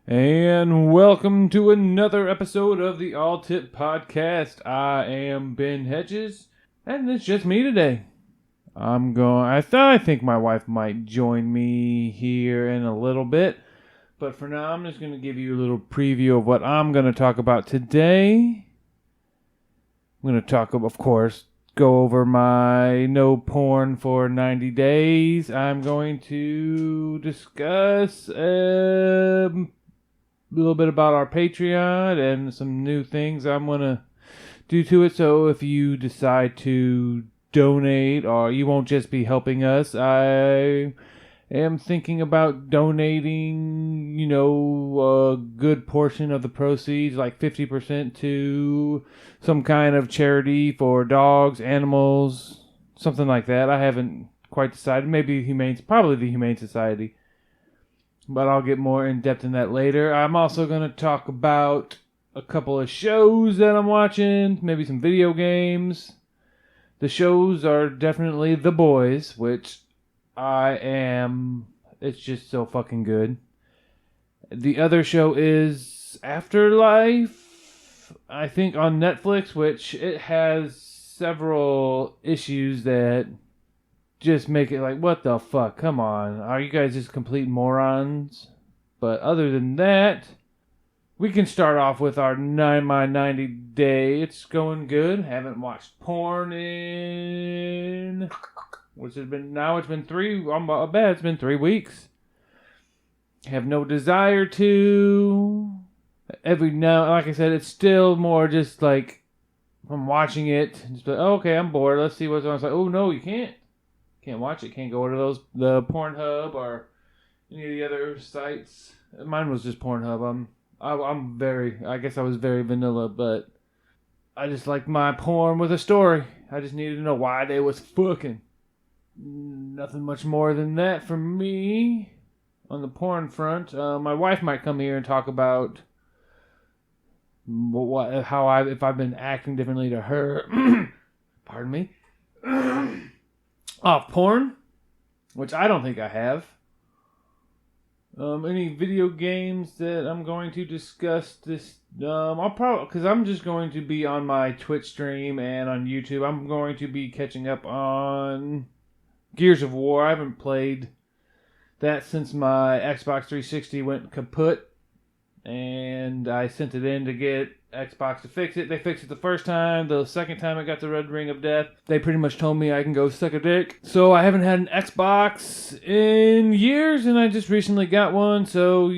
And welcome to another episode of the All Tip Podcast. I am Ben Hedges, and it's just me today. I think my wife might join me here in a little bit, but for now I'm just going to give you a little preview of what I'm going to talk about today. I'm going to talk, of course, go over my no porn for 90 days. I'm going to discuss a little bit about our Patreon and some new things I'm going to do to it. So if you decide to donate, or you won't just be helping us, I am thinking about donating, a good portion of the proceeds, like 50%, to some kind of charity for dogs, animals, something like that. I haven't quite decided. Maybe probably the Humane Society. But I'll get more in depth in that later. I'm also going to talk about a couple of shows that I'm watching, maybe some video games. The shows are definitely The Boys, which it's just so fucking good. The other show is Afterlife, I think on Netflix, which it has several issues that just make it like, what the fuck? Come on. Are you guys just complete morons? But other than that, we can start off with our my 90 day. It's going good. Haven't watched porn in... What's it been? Now it's been 3... I bet it's been 3 weeks. Have no desire to. Every now... Like I said, it's still more just like... I'm watching it. Just like, oh, okay, I'm bored. Let's see what's on. It's like, oh, no, you can't. Can't watch it. Can't go to the Pornhub or any of the other sites. Mine was just Pornhub. I guess I was very vanilla, but I just like my porn with a story. I just needed to know why they was fucking. Nothing much more than that for me on the porn front. My wife might come here and talk about if I've been acting differently to her. Pardon me. Off porn, which I don't think I have. Any video games that I'm going to discuss this? I'll probably, because I'm just going to be on my Twitch stream and on YouTube. I'm going to be catching up on Gears of War. I haven't played that since my Xbox 360 went kaput, and I sent it in to get Xbox to fix it. They fixed it the first time. The second time I got the Red Ring of Death, they pretty much told me I can go suck a dick. So I haven't had an Xbox in years, and I just recently got one. So,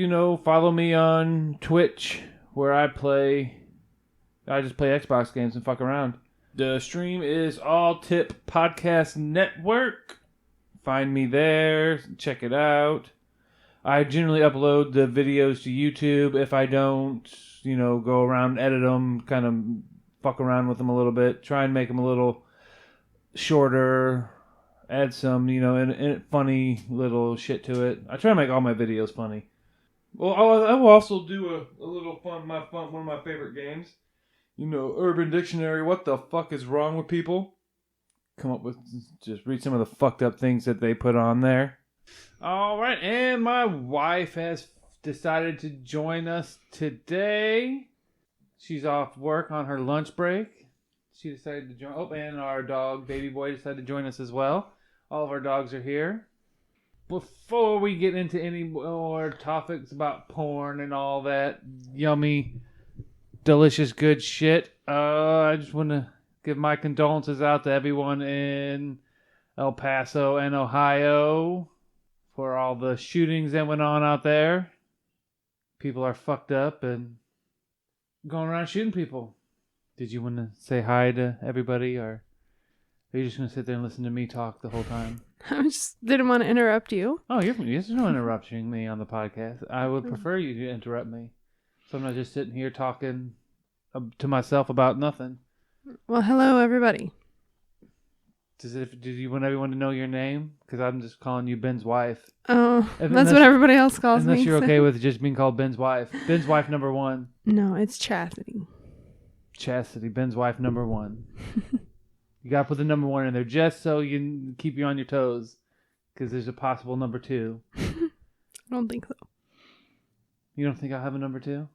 follow me on Twitch, where I just play Xbox games and fuck around. The stream is All Tip Podcast Network. Find me there. Check it out. I generally upload the videos to YouTube. If I don't, go around, edit them, kind of fuck around with them a little bit, try and make them a little shorter, add some, and funny little shit to it. I try to make all my videos funny. Well, I will also do a little one of my favorite games. Urban Dictionary. What the fuck is wrong with people? Come up with, just read some of the fucked up things that they put on there. All right, and my wife has decided to join us today. She's off work on her lunch break. She decided to join. Oh, and our dog, Baby Boy, decided to join us as well. All of our dogs are here. Before we get into any more topics about porn and all that yummy, delicious, good shit, I just want to give my condolences out to everyone in El Paso and Ohio for all the shootings that went on out there. People are fucked up and going around shooting people. Did you want to say hi to everybody, or are you just going to sit there and listen to me talk the whole time? I just didn't want to interrupt you. Oh, you're no interrupting me on the podcast. I would prefer you to interrupt me, so I'm not just sitting here talking to myself about nothing. Well, hello, everybody. Did you want everyone to know your name? Because I'm just calling you Ben's wife. Oh, that's what everybody else calls me. Unless you're okay with just being called Ben's wife. Ben's wife number 1. No, it's Chastity. Chastity, Ben's wife number 1. You gotta put the number 1 in there just so you can keep you on your toes. Because there's a possible number 2. I don't think so. You don't think I'll have a number 2?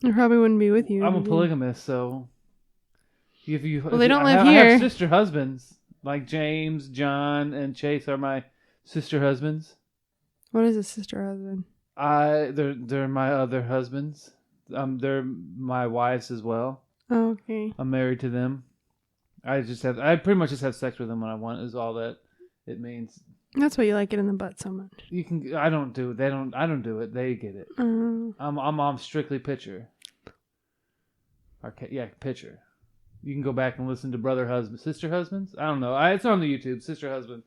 I probably wouldn't be with you. I'm a polygamist, so Well, they don't live I here. have sister husbands. Like James, John, and Chase are my sister husbands. What is a sister husband? They're my other husbands. They're my wives as well. Oh, okay. I'm married to them. I pretty much just have sex with them when I want. Is all that it means. That's why you like it in the butt so much. I don't do it. I don't do it. They get it. I'm strictly pitcher. Pitcher. You can go back and listen to sister husbands. I don't know. It's on the YouTube. Sister husband.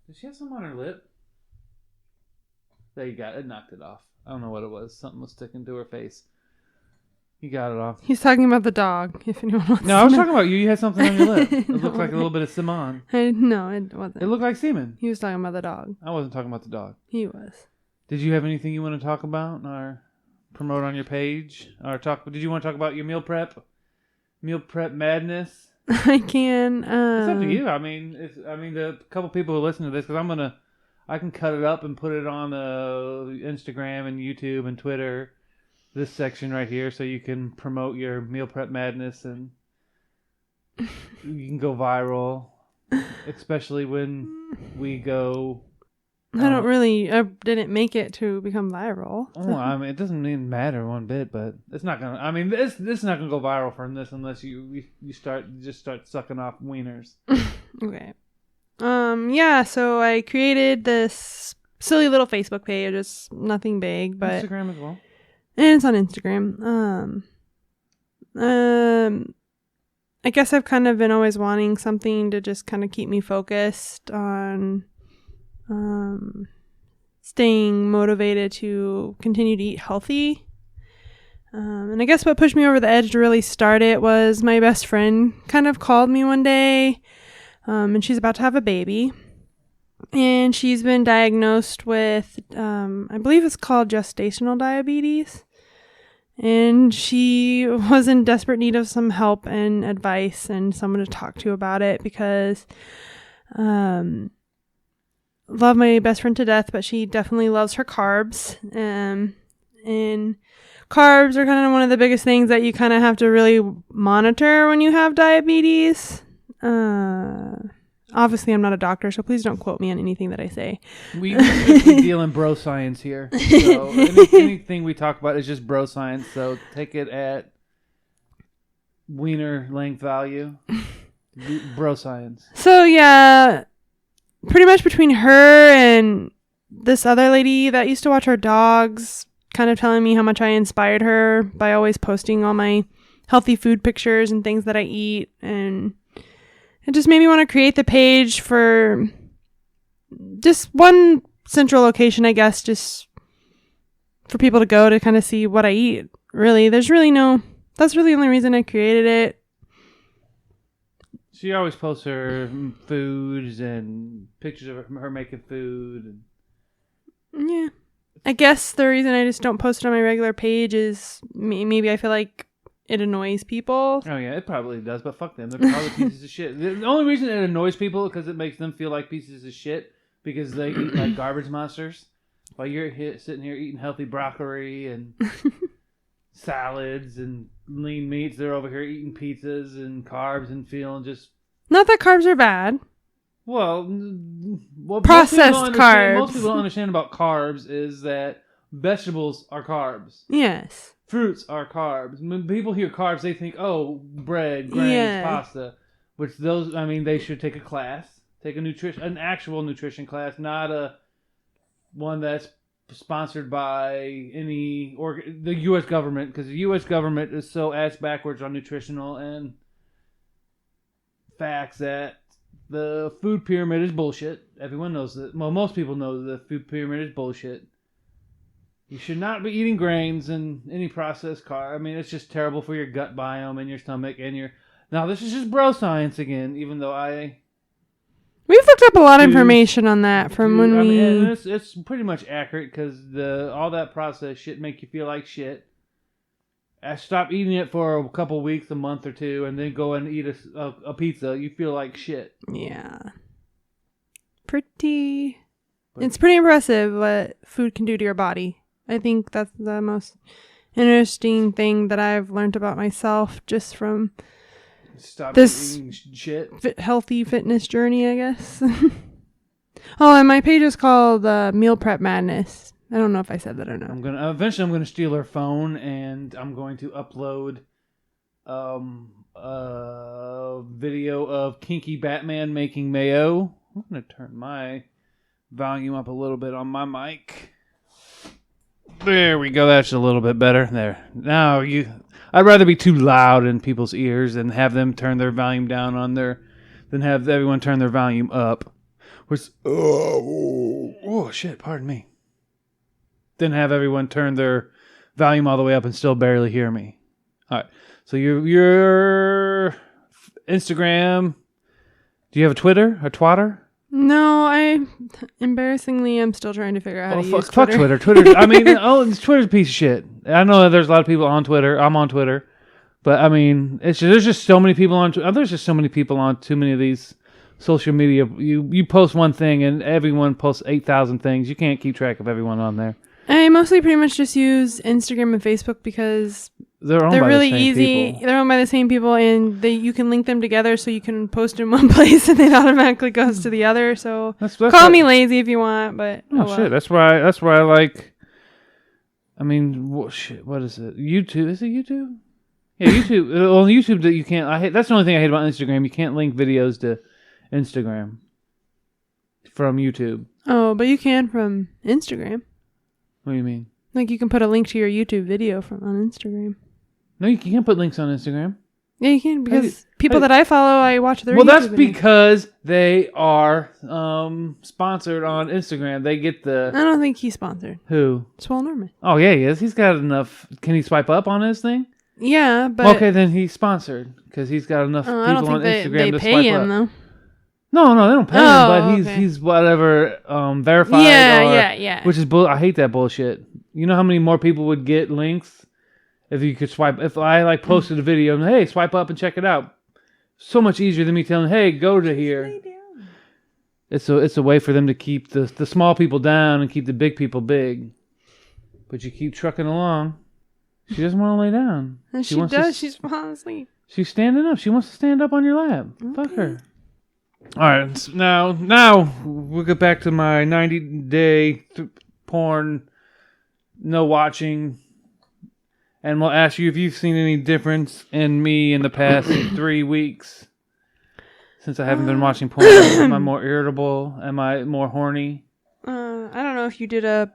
Does she have something on her lip? There you go. It knocked it off. I don't know what it was. Something was sticking to her face. You got it off. He's talking about the dog, if anyone wants to No, I was know. talking about you. You had something on your lip. It looked like a little bit of Simon. No, it wasn't. It looked like semen. He was talking about the dog. I wasn't talking about the dog. He was. Did you have anything you want to talk about or promote on your page? Did you want to talk about your meal prep madness? I can. It's up to you. I mean, the couple people who listen to this, because I can cut it up and put it on Instagram and YouTube and Twitter. This section right here, so you can promote your meal prep madness and you can go viral, especially when we go. I didn't make it to become viral. Oh, I mean, it doesn't even matter one bit, but it's not gonna. I mean, this is not gonna go viral from this unless you start sucking off wieners. Okay. Yeah. So I created this silly little Facebook page. It's nothing big, but Instagram as well. And it's on Instagram. I guess I've kind of been always wanting something to just kind of keep me focused on staying motivated to continue to eat healthy. And I guess what pushed me over the edge to really start it was my best friend kind of called me one day, and she's about to have a baby. And she's been diagnosed with, I believe it's called gestational diabetes. And she was in desperate need of some help and advice and someone to talk to about it because love my best friend to death, but she definitely loves her carbs. And carbs are kind of one of the biggest things that you kind of have to really monitor when you have diabetes. Obviously, I'm not a doctor, so please don't quote me on anything that I say. We deal in bro science here. So anything we talk about is just bro science. So take it at wiener length value. Bro science. So, yeah, pretty much between her and this other lady that used to watch her dogs, kind of telling me how much I inspired her by always posting all my healthy food pictures and things that I eat, and it just made me want to create the page for just one central location, I guess, just for people to go to kind of see what I eat. Really, that's really the only reason I created it. She always posts her foods and pictures of her making food. Yeah. I guess the reason I just don't post it on my regular page is maybe I feel like it annoys people. Oh, yeah, it probably does, but fuck them. They're probably pieces of shit. The only reason it annoys people is because it makes them feel like pieces of shit because they eat like garbage monsters while you're sitting here eating healthy broccoli and salads and lean meats. They're over here eating pizzas and carbs and feeling just... Not that carbs are bad. Well, processed carbs. Most people don't understand about carbs is that vegetables are carbs. Yes. Fruits are carbs. When people hear carbs, they think, oh, bread, grains, pasta. Which they should take a class. Take an actual nutrition class, not one that's sponsored by the U.S. government, because the U.S. government is so ass backwards on nutritional and facts that the food pyramid is bullshit. Everyone knows that. Well, most people know that the food pyramid is bullshit. You should not be eating grains and any processed carb. I mean, it's just terrible for your gut biome and your stomach and your... Now, this is just bro science again, even though we've looked up a lot of information on that from when we... it's pretty much accurate because all that processed shit make you feel like shit. Stop eating it for a couple weeks, a month or two, and then go and eat a pizza. You feel like shit. Yeah. It's pretty impressive what food can do to your body. I think that's the most interesting thing that I've learned about myself just from Stop this eating shit. healthy fitness journey, I guess. Oh, and my page is called Meal Prep Madness. I don't know if I said that or not. Eventually I'm gonna steal her phone and I'm going to upload a video of Kinky Batman making mayo. I'm gonna turn my volume up a little bit on my mic. There we go. That's a little bit better. There. Now I'd rather be too loud in people's ears and have them turn their volume down on their, than have everyone turn their volume up. Oh shit! Pardon me. Then have everyone turn their volume all the way up and still barely hear me. All right. So your Instagram. Do you have a Twitter? A twatter? No, I embarrassingly am still trying to figure out how to use fuck Twitter. Twitter. I mean, Twitter's a piece of shit. I know that there's a lot of people on Twitter. I'm on Twitter, but I mean, there's just so many people on. There's just so many people on too many of these social media. You post one thing and everyone posts 8,000 things. You can't keep track of everyone on there. I mostly pretty much just use Instagram and Facebook because they're really the easy. people. They're owned by the same people, and you can link them together, so you can post in one place, and it automatically goes to the other. So That's call me lazy if you want, but shit. That's why I like. I mean, shit. What is it? YouTube? Is it YouTube? Yeah, YouTube. Well, YouTube that you can't. I hate. That's the only thing I hate about Instagram. You can't link videos to Instagram from YouTube. Oh, but you can from Instagram. What do you mean? Like you can put a link to your YouTube video on Instagram. No, you can't put links on Instagram. Yeah, you can because people that I follow, I watch their. Well, YouTube that's videos. because they are sponsored on Instagram. They get the. I don't think he's sponsored. Who? Swole Norman. Oh yeah, he is. He's got enough. Can he swipe up on his thing? Yeah, but okay, then he's sponsored because he's got enough people I don't on think Instagram they to pay swipe him up. though. No, they don't pay him, but okay. he's whatever verified. Yeah. Which is I hate that bullshit. You know how many more people would get links if you could swipe? If I posted a video and hey, swipe up and check it out. So much easier than me telling hey, go to here. It's a way for them to keep the small people down and keep the big people big. But you keep trucking along. She doesn't want to lay down. And she does. She's falling asleep. She's standing up. She wants to stand up on your lap. Okay. Fuck her. All right. So now we'll get back to my 90-day porn, no watching, and we'll ask you if you've seen any difference in me in the past 3 weeks since I haven't been watching porn. Am I more irritable? Am I more horny? I don't know if you did a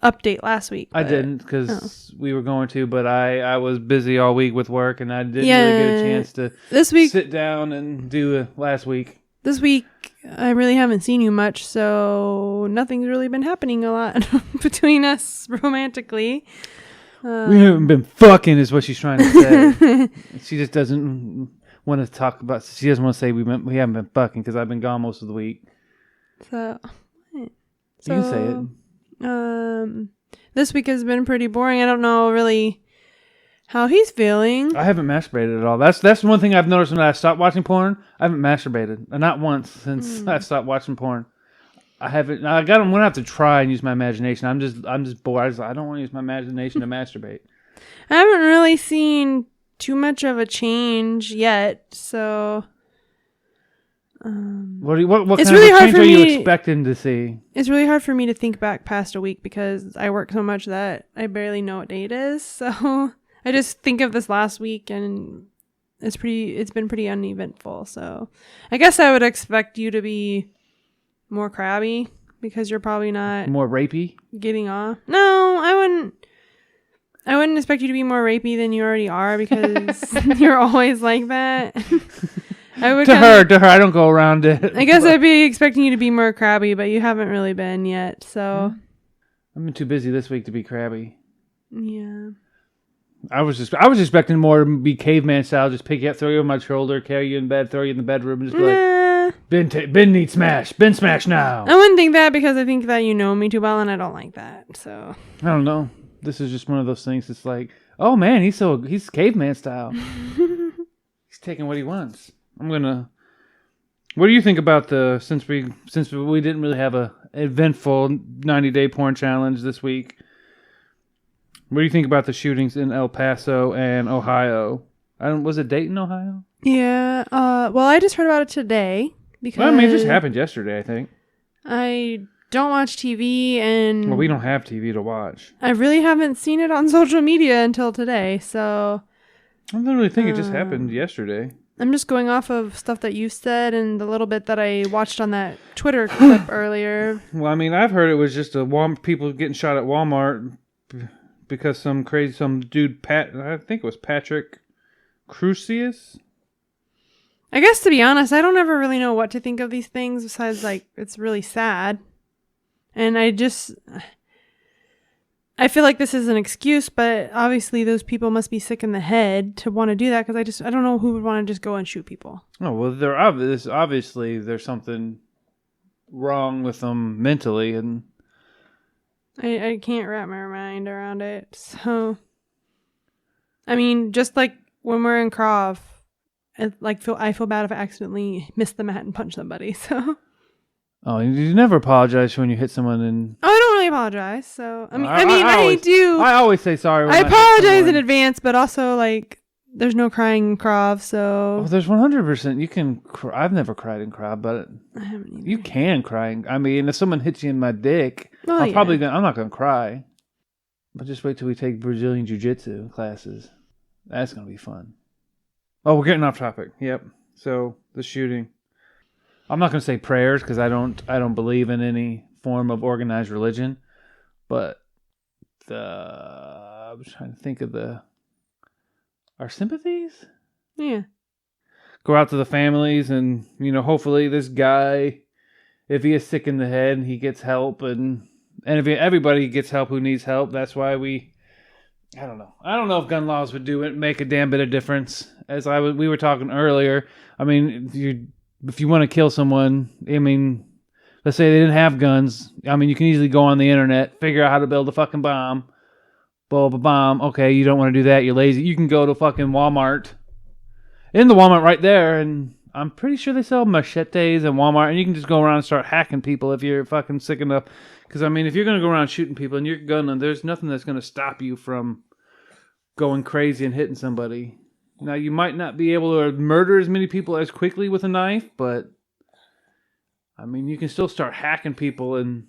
update last week. I didn't because we were going to, but I was busy all week with work and I didn't really get a chance to this week sit down and do it last week. This week, I really haven't seen you much, so nothing's really been happening a lot between us romantically. We haven't been fucking, is what she's trying to say. She just doesn't want to talk about. She doesn't want to say we haven't been fucking because I've been gone most of the week. So you can say it. This week has been pretty boring. I don't know really how he's feeling. I haven't masturbated at all. That's one thing I've noticed when I stopped watching porn. I haven't masturbated, not once since I stopped watching porn. I haven't. I'm gonna have to try and use my imagination. I'm just bored. I don't want to use my imagination to masturbate. I haven't really seen too much of a change yet, so. What it's kind really of hard change for are you me- expecting to see? It's really hard for me to think back past a week because I work so much that I barely know what day it is. So I just think of this last week and it's been pretty uneventful. So I guess I would expect you to be more crabby because you're probably not More rapey? getting off. No, I wouldn't expect you to be more rapey than you already are because you're always like that. I would To her, I don't go around it. I guess I'd be expecting you to be more crabby, but you haven't really been yet, so. I've been too busy this week to be crabby. Yeah. I was expecting more to be caveman style, just pick you up, throw you on my shoulder, carry you in bed, throw you in the bedroom, and just be like, Ben needs smash. Ben smash now. I wouldn't think that because I think that you know me too well and I don't like that, so. I don't know. This is just one of those things. It's like, oh man, he's caveman style. He's taking what he wants. What do you think about since we didn't really have a eventful 90-day porn challenge this week? What do you think about the shootings in El Paso and Ohio? Was it Dayton, Ohio? Yeah. Well, I just heard about it today because Well, I mean, it just happened yesterday, I think. I don't watch TV, and Well, we don't have TV to watch. I really haven't seen it on social media until today. So I literally think it just happened yesterday. I'm just going off of stuff that you said and the little bit that I watched on that Twitter clip earlier. Well, I mean, I've heard it was just people getting shot at Walmart because some dude, I think it was Patrick Crusius. I guess, to be honest, I don't ever really know what to think of these things besides, like, it's really sad. And I feel like this is an excuse, but obviously those people must be sick in the head to want to do that, because I don't know who would want to just go and shoot people. Oh, well, obviously there's something wrong with them mentally, and I can't wrap my mind around it. So, I mean, just like when we're in Krav, I feel bad if I accidentally miss the mat and punch somebody. So. Oh, you never apologize when you hit someone and... Oh, I don't really apologize. So, I do. I always say sorry when I apologize in advance, but also, like, there's no crying in Krav, so... Oh, there's 100%. You can... I've never cried in Krav, but I haven't either. you can cry. I mean, if someone hits you in my dick, Oh, I'm yeah. not going to cry. But just wait till we take Brazilian Jiu-Jitsu classes. That's going to be fun. Oh, we're getting off topic. Yep. So, the shooting. I'm not going to say prayers because I don't believe in any form of organized religion, but I'm trying to think of our sympathies. Yeah. Go out to the families, and hopefully this guy, if he is sick in the head, he gets help, and if everybody gets help who needs help. That's why I don't know. I don't know if gun laws would make a damn bit of difference. We were talking earlier. I mean, if you want to kill someone, I mean, let's say they didn't have guns. I mean, you can easily go on the internet, figure out how to build a fucking bomb. Build a bomb. Okay, you don't want to do that. You're lazy. You can go to fucking Walmart. In the Walmart right there, and I'm pretty sure they sell machetes in Walmart, and you can just go around and start hacking people if you're fucking sick enough. Because, I mean, if you're going to go around shooting people and you're gunning, there's nothing that's going to stop you from going crazy and hitting somebody. Now, you might not be able to murder as many people as quickly with a knife, but, I mean, you can still start hacking people, and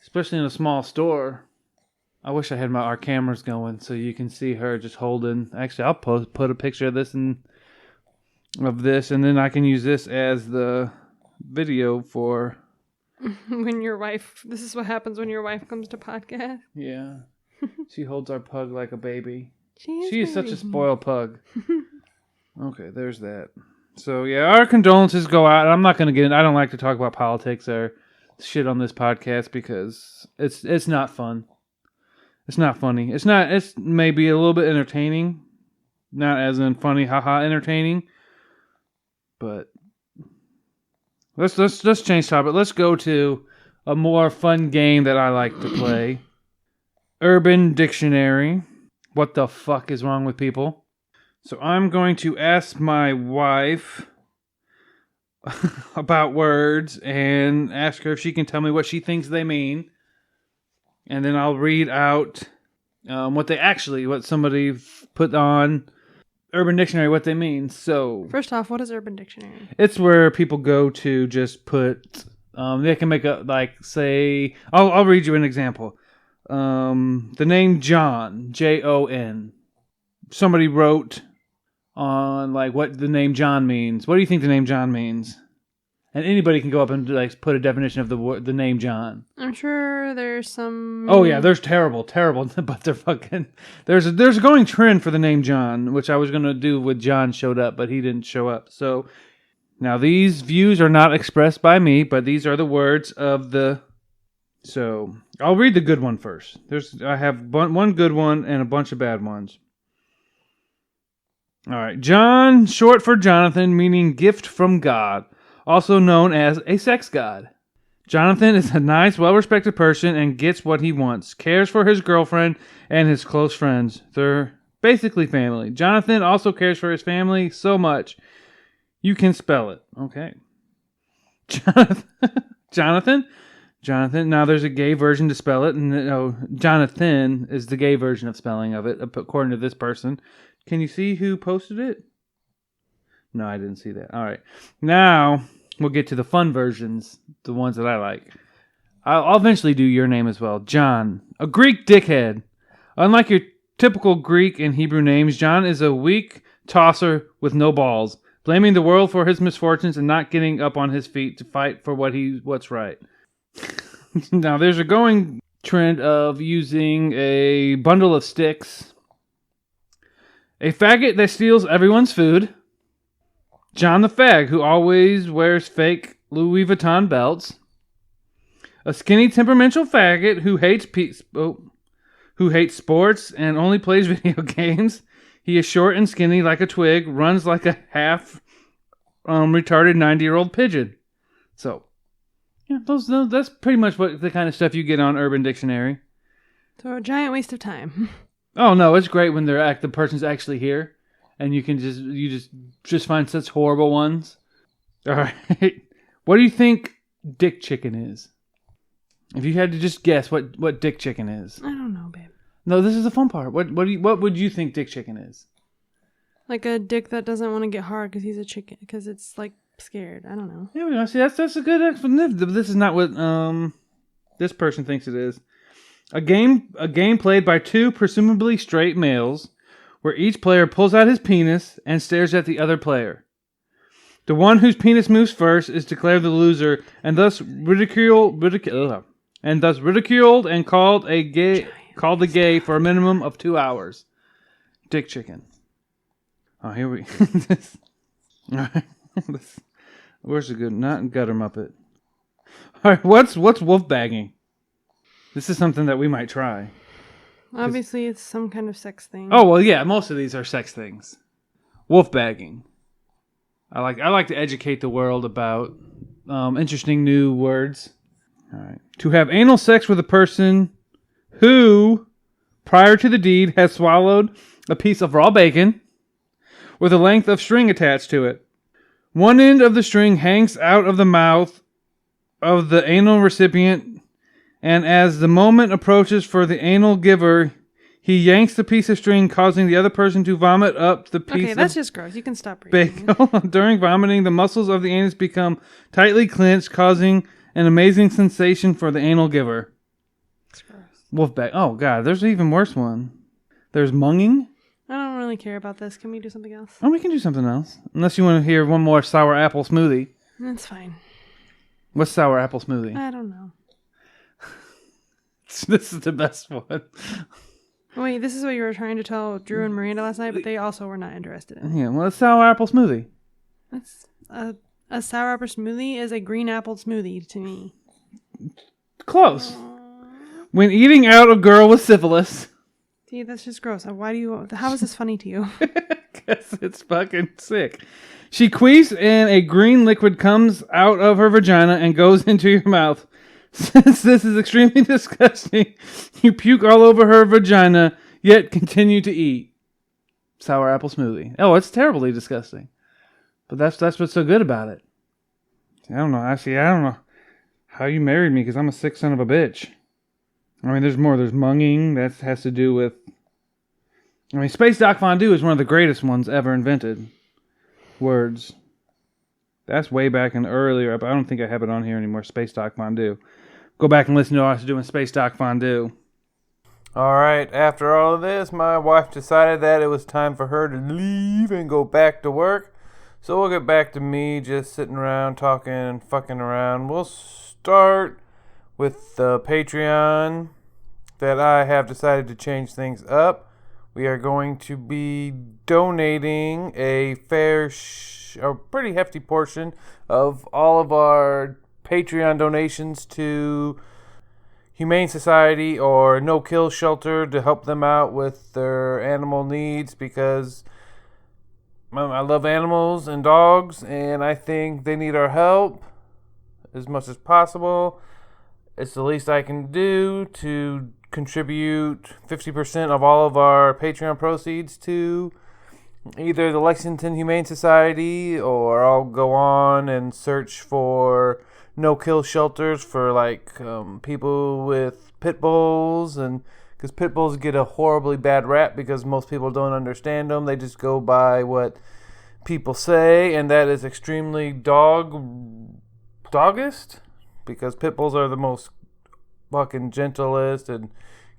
especially in a small store. I wish I had our cameras going so you can see her just holding. Actually, I'll put a picture of this, and then I can use this as the video for... This is what happens when your wife comes to podcast. Yeah. She holds our pug like a baby. She is such a spoiled pug. Okay, there's that. So, yeah, our condolences go out. I'm not going to get in. I don't like to talk about politics or shit on this podcast because it's not fun. It's not funny. It's maybe a little bit entertaining. Not as in funny, haha, entertaining. But let's change topic. Let's go to a more fun game that I like to play. Urban Dictionary. What the fuck is wrong with people? So I'm going to ask my wife about words and ask her if she can tell me what she thinks they mean. And then I'll read out what somebody put on Urban Dictionary, what they mean. So First off, what is Urban Dictionary? it's where people go to just put, they can make I'll read you an example. The name John, Jon. Somebody wrote on what the name John means. What do you think the name John means? And anybody can go up and put a definition of the name John. I'm sure there's some... Oh yeah, there's terrible, but they're fucking... There's a going trend for the name John, which I was going to do with John showed up, but he didn't show up. So, now these views are not expressed by me, but these are the words of the... So, I'll read the good one first. I have one good one and a bunch of bad ones. All right. John, short for Jonathan, meaning gift from God, also known as a sex god. Jonathan is a nice, well-respected person and gets what he wants, cares for his girlfriend and his close friends. They're basically family. Jonathan also cares for his family so much. You can spell it. Okay. Jonathan, Jonathan. Now, there's a gay version to spell it, and Jonathan is the gay version of spelling of it, according to this person. Can you see who posted it? No, I didn't see that. All right. Now, we'll get to the fun versions, the ones that I like. I'll eventually do your name as well. John, a Greek dickhead. Unlike your typical Greek and Hebrew names, John is a weak tosser with no balls, blaming the world for his misfortunes and not getting up on his feet to fight for what's right. Now, there's a going trend of using a bundle of sticks, a faggot that steals everyone's food, John the fag who always wears fake Louis Vuitton belts, a skinny temperamental faggot who hates sports and only plays video games. He is short and skinny like a twig, runs like a half retarded 90-year-old pigeon. So, yeah, that's pretty much what the kind of stuff you get on Urban Dictionary. So a giant waste of time. Oh no, it's great when the person's actually here, and you can just find such horrible ones. All right, what do you think dick chicken is? If you had to just guess what dick chicken is. I don't know, babe. No, this is the fun part. What would you think dick chicken is? Like a dick that doesn't want to get hard because he's a chicken, because it's like scared. I don't know. Yeah, see, that's a good explanation. This is not what this person thinks it is. A game played by two presumably straight males, where each player pulls out his penis and stares at the other player. The one whose penis moves first is declared the loser, and thus ridiculed and called the gay for a minimum of 2 hours. Dick chicken. Oh, here we. Where's the good? Not gutter muppet. All right, what's wolf bagging? This is something that we might try. Obviously, it's some kind of sex thing. Oh well, yeah. Most of these are sex things. Wolf bagging. I like to educate the world about interesting new words. All right. To have anal sex with a person who, prior to the deed, has swallowed a piece of raw bacon with a length of string attached to it. One end of the string hangs out of the mouth of the anal recipient, and as the moment approaches for the anal giver, he yanks the piece of string, causing the other person to vomit up the piece. Okay, that's just gross. You can stop reading. Bacon. During vomiting, the muscles of the anus become tightly clenched, causing an amazing sensation for the anal giver. That's gross. Wolfback. Oh, God. There's an even worse one. There's munging. I don't really care about this. Can we do something else? Oh, we can do something else. Unless you want to hear one more sour apple smoothie. That's fine. What's sour apple smoothie? I don't know. This is the best one. Wait, this is what you were trying to tell Drew and Miranda last night, but they also were not interested in. Yeah, well, it's sour apple smoothie. That's a sour apple smoothie is a green apple smoothie to me. Close. When eating out a girl with syphilis. See, that's just gross. How is this funny to you? Because it's fucking sick. She queefs and a green liquid comes out of her vagina and goes into your mouth. Since this is extremely disgusting, you puke all over her vagina, yet continue to eat. Sour apple smoothie. Oh, it's terribly disgusting. But that's what's so good about it. I don't know. Actually, I don't know how you married me, because I'm a sick son of a bitch. I mean, there's more. There's munging. That has to do with... I mean, Space Doc Fondue is one of the greatest ones ever invented. Words. That's way back in earlier. I don't think I have it on here anymore. Space Doc Fondue. Go back and listen to us doing Space Doc Fondue. Alright, after all of this, my wife decided that it was time for her to leave and go back to work. So we'll get back to me just sitting around talking and fucking around. We'll start with the Patreon that I have decided to change things up. We are going to be donating a pretty hefty portion of all of our Patreon donations to Humane Society or No Kill Shelter to help them out with their animal needs, because I love animals and dogs, and I think they need our help as much as possible. It's the least I can do to contribute 50% of all of our Patreon proceeds to either the Lexington Humane Society, or I'll go on and search for no-kill shelters for like people with pit bulls, and because pit bulls get a horribly bad rap because most people don't understand them. They just go by what people say, and that is extremely doggist, because pit bulls are the most fucking gentlest and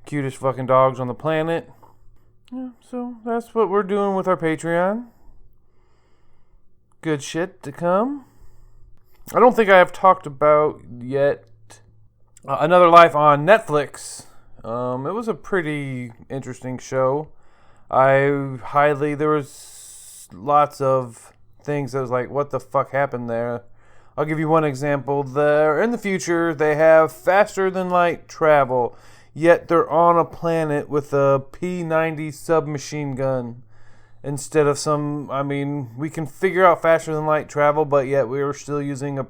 cutest fucking dogs on the planet. Yeah, so that's what we're doing with our Patreon. Good shit to come. I don't think I have talked about yet Another Life on Netflix. It was a pretty interesting show. There was lots of things that was like, what the fuck happened there? I'll give you one example. In the future, they have faster than light travel, yet they're on a planet with a P-90 submachine gun. Instead of we can figure out faster than light travel, but yet we are still using a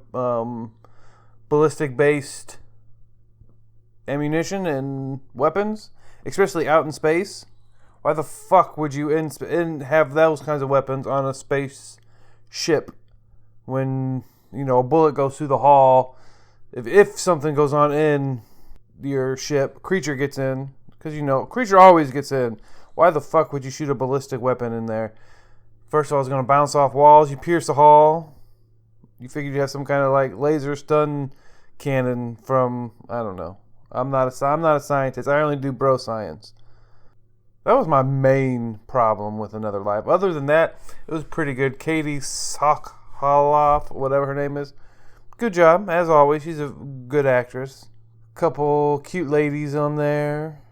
ballistic-based ammunition and weapons, especially out in space. Why the fuck would you have those kinds of weapons on a space ship when, a bullet goes through the hull? If something goes on in your ship, creature gets in, because creature always gets in. Why the fuck would you shoot a ballistic weapon in there? First of all, it's going to bounce off walls. You pierce the hull. You figured you have some kind of like laser stun cannon from, I don't know. I'm not a scientist. I only do bro science. That was my main problem with Another Life. Other than that, it was pretty good. Katie Sokoloff, whatever her name is. Good job, as always. She's a good actress. Couple cute ladies on there.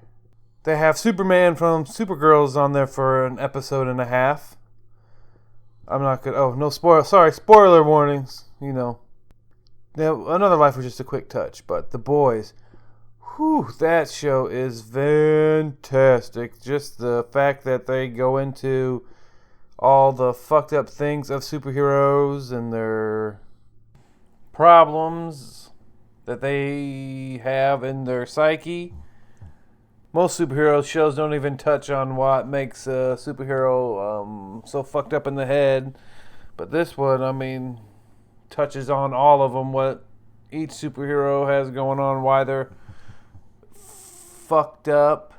They have Superman from Supergirls on there for an episode and a half. I'm not good. Oh, no spoil. Sorry, spoiler warnings. Now, Another Life was just a quick touch, but The Boys. Whew, that show is fantastic. Just the fact that they go into all the fucked up things of superheroes and their problems that they have in their psyche. Most superhero shows don't even touch on what makes a superhero so fucked up in the head. But this one, touches on all of them, what each superhero has going on, why they're fucked up,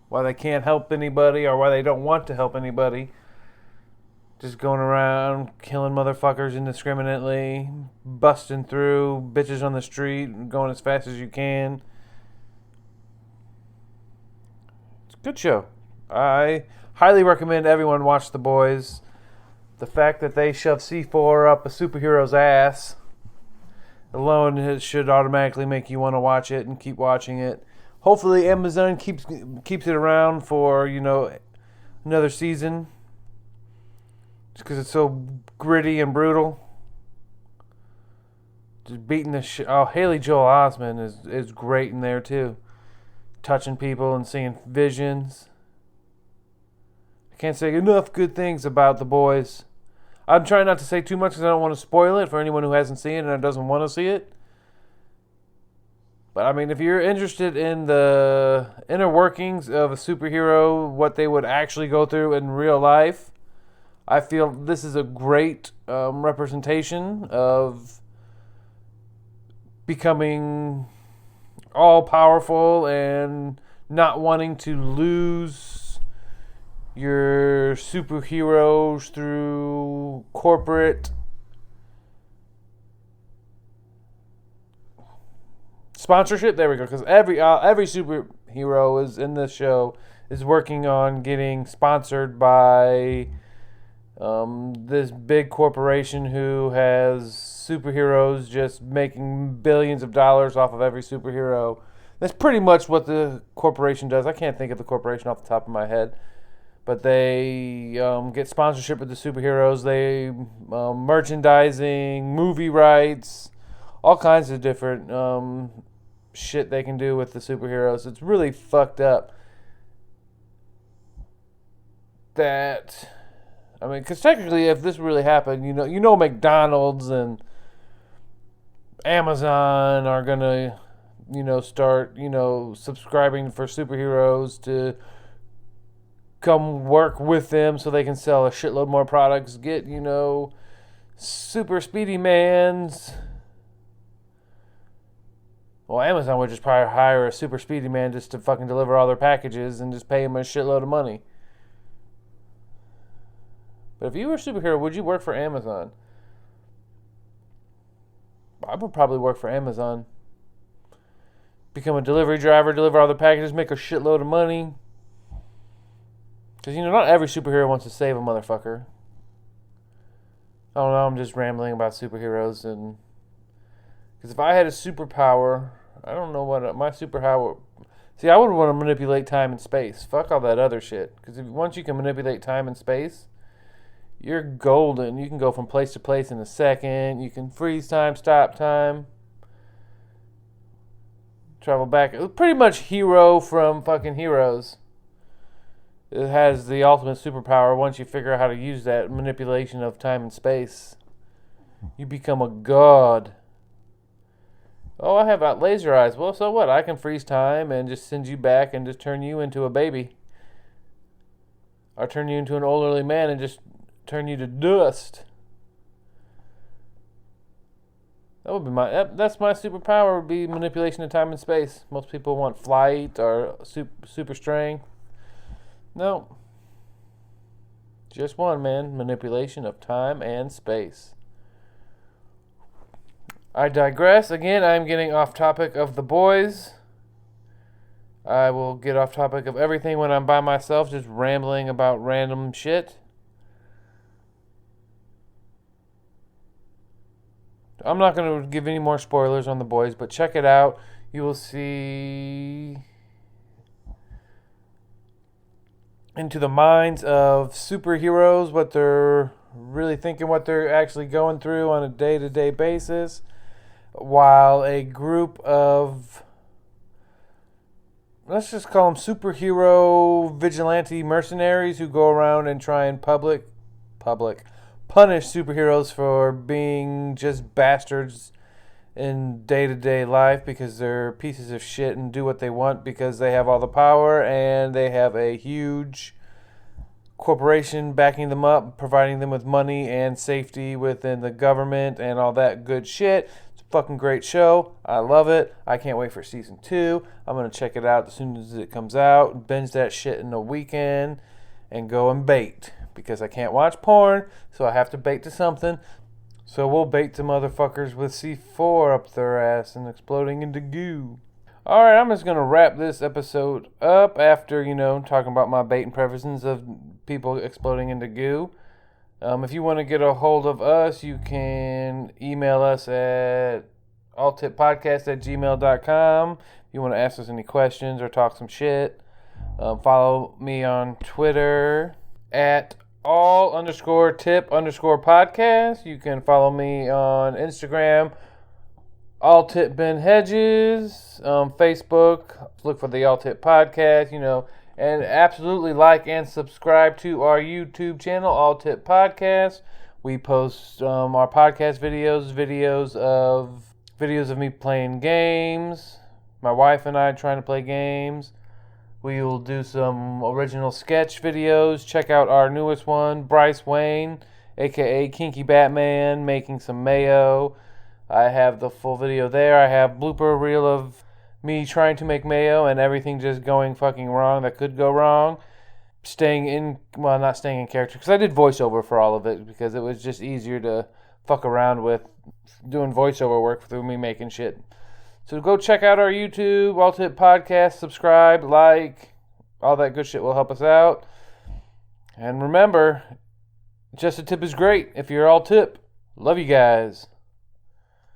why they can't help anybody, or why they don't want to help anybody. Just going around killing motherfuckers indiscriminately, busting through bitches on the street, going as fast as you can. It's a good show. I highly recommend everyone watch The Boys. The fact that they shove C4 up a superhero's ass alone should automatically make you want to watch it and keep watching it. Hopefully Amazon keeps it around for, another season. Just because it's so gritty and brutal. Just beating the shit. Oh, Haley Joel Osment is great in there too. Touching people and seeing visions. I can't say enough good things about The Boys. I'm trying not to say too much because I don't want to spoil it for anyone who hasn't seen it and doesn't want to see it. But if you're interested in the inner workings of a superhero, what they would actually go through in real life, I feel this is a great representation of becoming all-powerful and not wanting to lose your superheroes through corporate sponsorship. There we go. Because every superhero is in this show is working on getting sponsored by this big corporation who has superheroes just making billions of dollars off of every superhero. That's pretty much what the corporation does. I can't think of the corporation off the top of my head. But they get sponsorship with the superheroes. They merchandising, movie rights, all kinds of different shit they can do with the superheroes. It's really fucked up. Because technically, if this really happened, McDonald's and Amazon are gonna, start, subscribing for superheroes to come work with them so they can sell a shitload more products. Get, super speedy mans Well, Amazon would just probably hire a super speedy man just to fucking deliver all their packages and just pay him a shitload of money. But if you were a superhero, would you work for Amazon? I would probably work for Amazon. Become a delivery driver, deliver all the packages, make a shitload of money. Because, not every superhero wants to save a motherfucker. I don't know, I'm just rambling about superheroes. And because if I had a superpower, I don't know what my superpower... See, I would want to manipulate time and space. Fuck all that other shit. Because once you can manipulate time and space, you're golden. You can go from place to place in a second. You can freeze time, stop time. Travel back. It was pretty much Hero from fucking Heroes. It has the ultimate superpower. Once you figure out how to use that manipulation of time and space, you become a god. Oh, I have laser eyes. Well, so what? I can freeze time and just send you back and just turn you into a baby. Or turn you into an elderly man and just turn you to dust. That would be that's my superpower, would be manipulation of time and space. Most people want flight or super strength. No. Just one, man. Manipulation of time and space. I digress. Again, I'm getting off topic of the boys. I will get off topic of everything when I'm by myself, just rambling about random shit. I'm not going to give any more spoilers on the boys, but check it out. You will see into the minds of superheroes, what they're really thinking, what they're actually going through on a day-to-day basis, while a group of, let's just call them superhero vigilante mercenaries who go around and try and punish superheroes for being just bastards in day-to-day life because they're pieces of shit and do what they want because they have all the power and they have a huge corporation backing them up, providing them with money and safety within the government and all that good shit. It's a fucking great show. I love it. I can't wait for season 2. I'm going to check it out as soon as it comes out, binge that shit in a weekend, and go and bait. Because I can't watch porn, so I have to bait to something. So we'll bait to motherfuckers with C4 up their ass and exploding into goo. Alright, I'm just going to wrap this episode up after, talking about my baiting preferences of people exploding into goo. If you want to get a hold of us, you can email us at alltippodcast@gmail.com. If you want to ask us any questions or talk some shit. Follow me on Twitter at all_tip_podcast. You can follow me on Instagram, alltipbenhedges. Facebook, look for the All Tip Podcast, and absolutely like and subscribe to our YouTube channel, All Tip Podcast. We post our podcast videos of me playing games, my wife and I trying to play games. We will do some original sketch videos. Check out our newest one, Bryce Wayne, a.k.a. Kinky Batman, making some mayo. I have the full video there. I have blooper reel of me trying to make mayo and everything just going fucking wrong that could go wrong. Not staying in character, because I did voiceover for all of it, because it was just easier to fuck around with doing voiceover work through me making shit. So go check out our YouTube, All Tip Podcast, subscribe, like, all that good shit will help us out. And remember, just a tip is great if you're all tip. Love you guys.